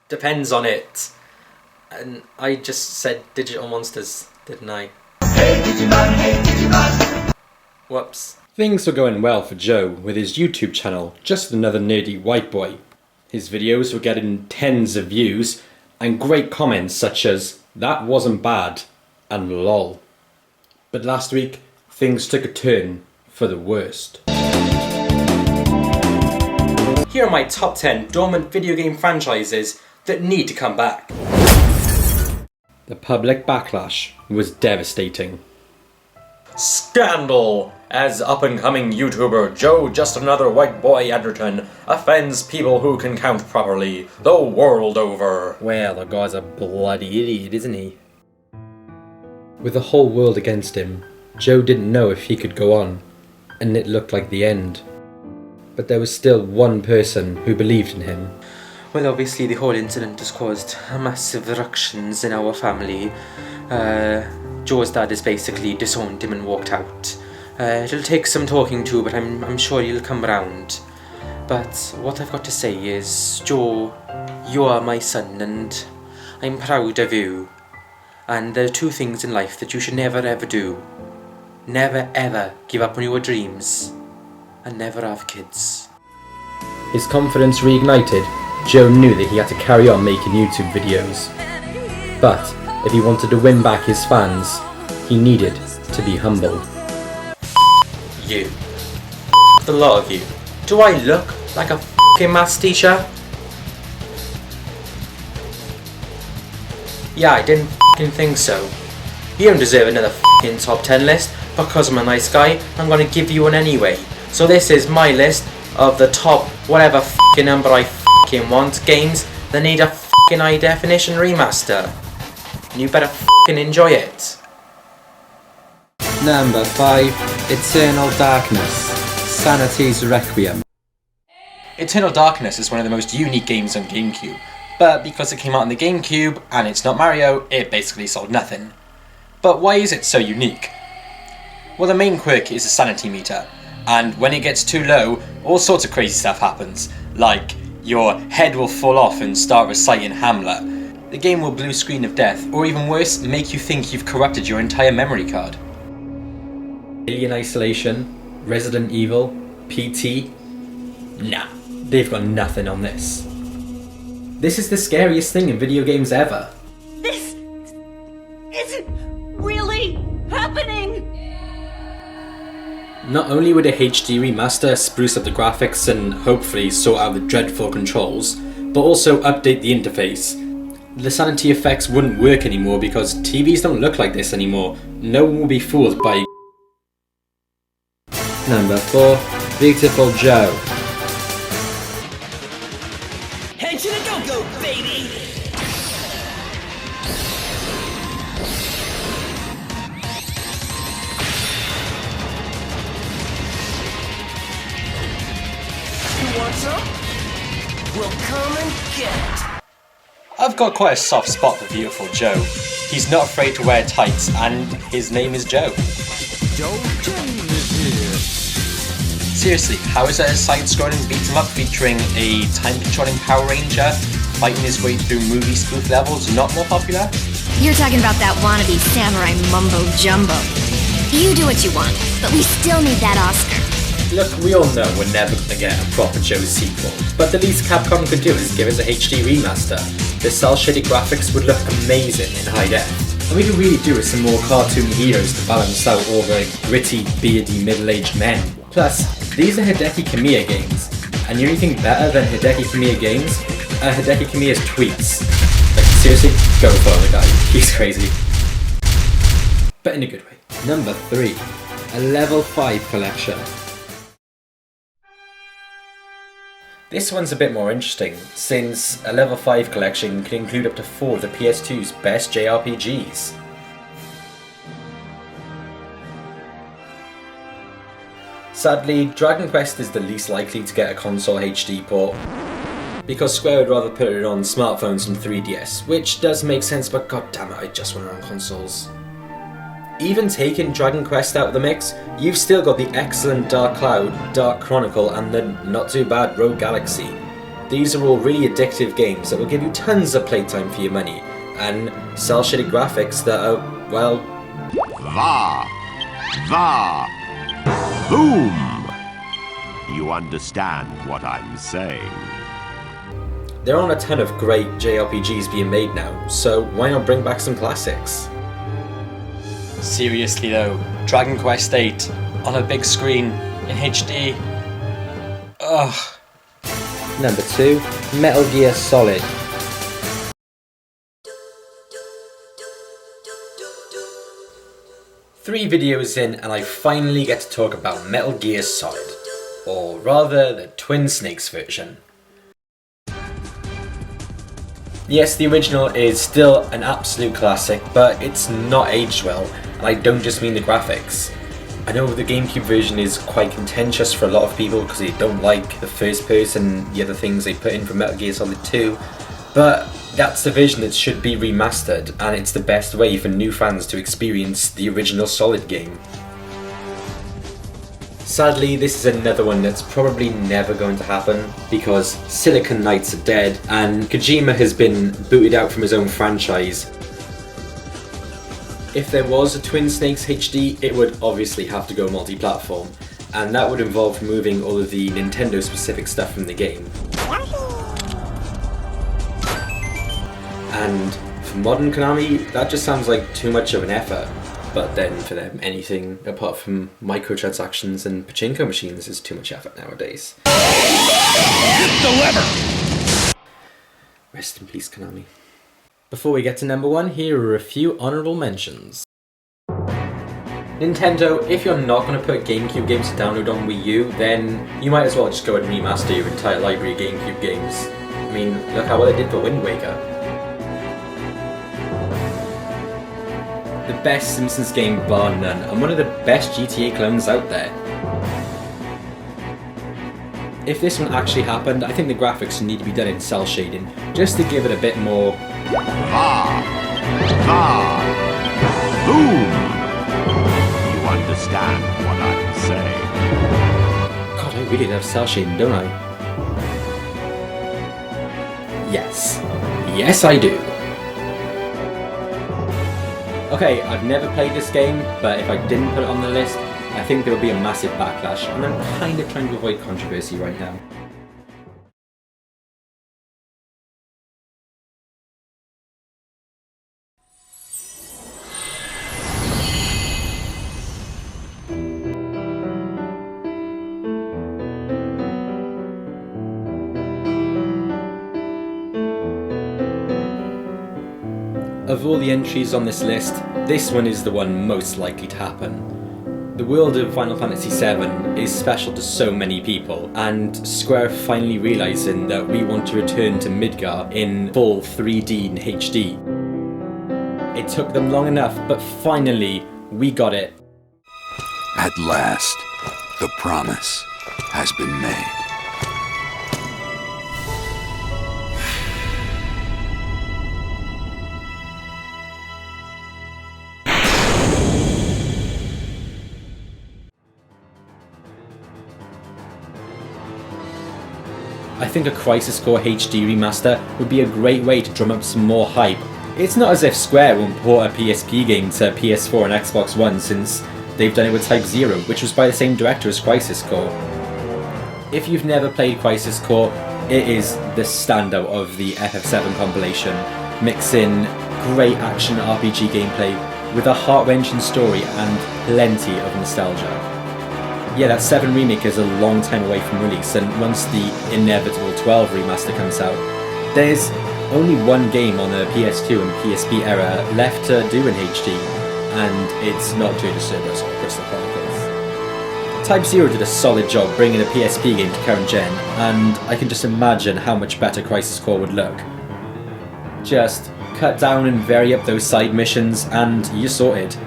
depends on it. And I just said digital monsters, didn't I? Hey Digimon, hey Digimon. Whoops. Things were going well for Joe with his YouTube channel, Just Another Nerdy White Boy. His videos were getting tens of views and great comments such as, "That wasn't bad," and "lol." But last week, things took a turn for the worst. Here are my top 10 dormant video game franchises that need to come back. The public backlash was devastating. Scandal! As up-and-coming YouTuber Joe Just Another White Boy Edgerton offends people who can count properly the world over. Well, the guy's a bloody idiot, isn't he? With the whole world against him, Joe didn't know if he could go on, and it looked like the end. But there was still one person who believed in him. Well, obviously the whole incident has caused massive ructions in our family. Joe's dad has basically disowned him and walked out. It'll take some talking to, but I'm sure he'll come round. But what I've got to say is, Joe, you are my son and I'm proud of you. And there are two things in life that you should never ever do. Never ever give up on your dreams. And never have kids. His confidence reignited, Joe knew that he had to carry on making YouTube videos. But if he wanted to win back his fans, he needed to be humble. You. The lot of you. Do I look like a f***ing maths teacher? Yeah, I didn't f***ing think so. You don't deserve another f***ing top 10 list. Because I'm a nice guy, I'm gonna give you one anyway. So this is my list of the top whatever f***ing number I f***ing want games that need a f***ing high definition remaster. And you better f***ing enjoy it. Number 5, Eternal Darkness, Sanity's Requiem. Eternal Darkness is one of the most unique games on GameCube, but because it came out on the GameCube and it's not Mario, it basically sold nothing. But why is it so unique? Well, the main quirk is a sanity meter, and when it gets too low, all sorts of crazy stuff happens, like your head will fall off and start reciting Hamlet. The game will blue screen of death, or even worse, make you think you've corrupted your entire memory card. Alien Isolation, Resident Evil, PT? Nah, they've got nothing on this. This is the scariest thing in video games ever. This isn't really happening! Not only would a HD remaster spruce up the graphics and hopefully sort out the dreadful controls, but also update the interface. The sanity effects wouldn't work anymore because TVs don't look like this anymore. No one will be fooled by... Number 4, Beautiful Joe. Head to the go-go, baby! You want some? We'll come and get it. I've got quite a soft spot for Beautiful Joe. He's not afraid to wear tights, and his name is Joe. Seriously, how is that a side-scrolling beat-em-up featuring a time-controlling Power Ranger fighting his way through movie spoof levels not more popular? You're talking about that wannabe samurai mumbo-jumbo. You do what you want, but we still need that Oscar. Look, we all know we're never going to get a proper Joe sequel, but the least Capcom could do is give us a HD remaster. The cel-shaded graphics would look amazing in high def. And we could really do with some more cartoon heroes to balance out all the gritty, beardy, middle-aged men. Plus, these are Hideki Kamiya games, and the only thing better than Hideki Kamiya games are Hideki Kamiya's tweets. Like, seriously, go follow the guy, he's crazy. But in a good way. Number 3, a Level 5 collection. This one's a bit more interesting, since a Level 5 collection can include up to 4 of the PS2's best JRPGs. Sadly, Dragon Quest is the least likely to get a console HD port, because Square would rather put it on smartphones than 3DS, which does make sense, but goddammit, I just want it on consoles. Even taking Dragon Quest out of the mix, you've still got the excellent Dark Cloud, Dark Chronicle, and the not too bad Rogue Galaxy. These are all really addictive games that will give you tons of playtime for your money, and cel-shaded graphics that are, well... Boom! You understand what I'm saying. There aren't a ton of great JRPGs being made now, so why not bring back some classics? Seriously though, Dragon Quest VIII on a big screen in HD. Ugh. Number 2, Metal Gear Solid. Three videos in and I finally get to talk about Metal Gear Solid, or rather the Twin Snakes version. Yes, the original is still an absolute classic, but it's not aged well, and I don't just mean the graphics. I know the GameCube version is quite contentious for a lot of people because they don't like the first person and the other things they put in for Metal Gear Solid 2, but that's the version that should be remastered, and it's the best way for new fans to experience the original Solid game. Sadly, this is another one that's probably never going to happen because Silicon Knights are dead and Kojima has been booted out from his own franchise. If there was a Twin Snakes HD, it would obviously have to go multi-platform, and that would involve removing all of the Nintendo specific stuff from the game. And for modern Konami, that just sounds like too much of an effort. But then for them, anything apart from microtransactions and pachinko machines is too much effort nowadays. Hit the lever! Rest in peace, Konami. Before we get to number 1, here are a few honourable mentions. Nintendo, if you're not going to put GameCube games to download on Wii U, then you might as well just go and remaster your entire library of GameCube games. I mean, look how well they did for Wind Waker. The best Simpsons game bar none, and one of the best GTA clones out there. If this one actually happened, I think the graphics need to be done in cel shading, just to give it a bit more... Boom! You understand what I'm saying. God, I really love cel shading, don't I? Yes. Yes, I do. Okay, I've never played this game, but if I didn't put it on the list, I think there would be a massive backlash, and I'm kind of trying to avoid controversy right now. Of all the entries on this list, this one is the one most likely to happen. The world of Final Fantasy VII is special to so many people, and Square finally realising that we want to return to Midgar in full 3D and HD. It took them long enough, but finally, we got it. At last, the promise has been made. I think a Crisis Core HD remaster would be a great way to drum up some more hype. It's not as if Square won't port a PSP game to PS4 and Xbox One since they've done it with Type 0, which was by the same director as Crisis Core. If you've never played Crisis Core, it is the standout of the FF7 compilation, mixing great action RPG gameplay with a heart-wrenching story and plenty of nostalgia. Yeah, that 7 remake is a long time away from release, and once the inevitable 12 remaster comes out, there's only one game on the PS2 and PSP era left to do in HD, and it's not Jojo Cerberus or Crystal Chronicles. Type 0 did a solid job bringing a PSP game to current gen, and I can just imagine how much better Crisis Core would look. Just cut down and vary up those side missions, and you're sorted.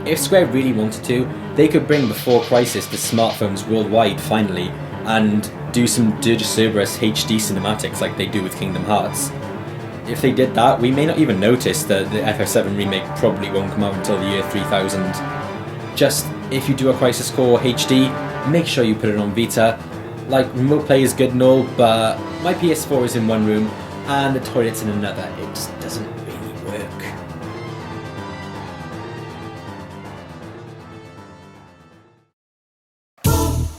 If Square really wanted to, they could bring Before Crisis to smartphones worldwide finally, and do some Dirge Cerberus HD cinematics like they do with Kingdom Hearts. If they did that, we may not even notice that the FF7 remake probably won't come out until the year 3000. Just, if you do a Crisis Core HD, make sure you put it on Vita, Like, remote play is good and all, but my PS4 is in one room and the toilet's in another. It just doesn't really work.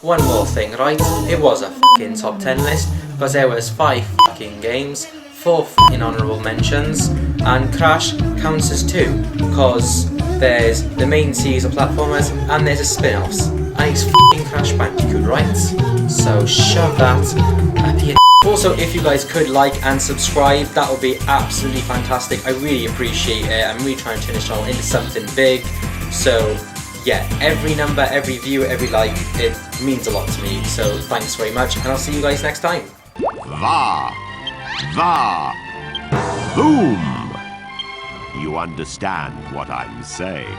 One more thing, right? It was a fucking top 10 list because there was 5 fucking games, 4 fucking honourable mentions, and Crash counts as 2 because there's the main series of platformers and there's a spin-offs, and it's fucking Crash Bandicoot, right? So shove that up your Also, if you guys could like and subscribe, that would be absolutely fantastic. I really appreciate it. I'm really trying to turn this channel into something big. So yeah, every number, every view, every like, it means a lot to me. So thanks very much, and I'll see you guys next time. Boom! You understand what I'm saying.